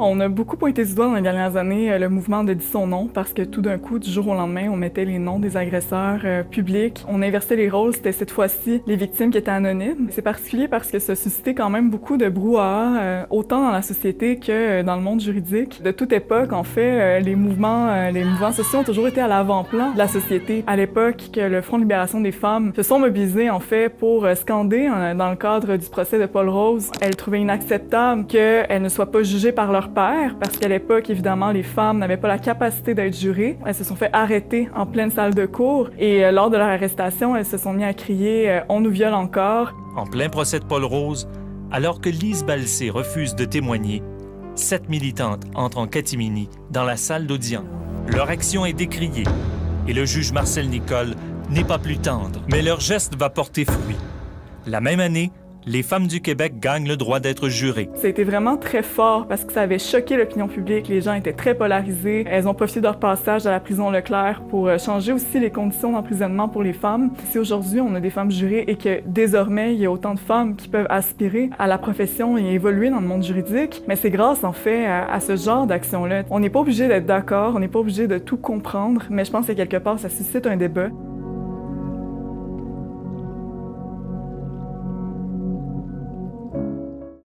On a beaucoup pointé du doigt dans les dernières années le mouvement de Dis son nom parce que tout d'un coup, du jour au lendemain, on mettait les noms des agresseurs publics. On inversait les rôles, c'était cette fois-ci les victimes qui étaient anonymes. C'est particulier parce que ça suscitait quand même beaucoup de brouhaha, autant dans la société que dans le monde juridique. De toute époque, en fait, les mouvements sociaux ont toujours été à l'avant-plan de la société. À l'époque que le Front de libération des femmes se sont mobilisés, en fait, pour scander, dans le cadre du procès de Paul Rose, elles trouvaient inacceptable qu'elles ne soient pas jugées par leur père, parce qu'à l'époque, évidemment, les femmes n'avaient pas la capacité d'être jurées. Elles se sont fait arrêter en pleine salle de cour et lors de leur arrestation, elles se sont mis à crier « On nous viole encore ». En plein procès de Paul Rose, alors que Lise Balsé refuse de témoigner, 7 militantes entrent en catimini dans la salle d'audience. Leur action est décriée et le juge Marcel Nicole n'est pas plus tendre, mais leur geste va porter fruit. La même année, les femmes du Québec gagnent le droit d'être jurées. Ça a été vraiment très fort parce que ça avait choqué l'opinion publique. Les gens étaient très polarisés. Elles ont profité de leur passage à la prison Leclerc pour changer aussi les conditions d'emprisonnement pour les femmes. Si aujourd'hui on a des femmes jurées et que désormais il y a autant de femmes qui peuvent aspirer à la profession et évoluer dans le monde juridique, mais c'est grâce en fait à ce genre d'action-là. On n'est pas obligé d'être d'accord, on n'est pas obligé de tout comprendre, mais je pense que quelque part ça suscite un débat.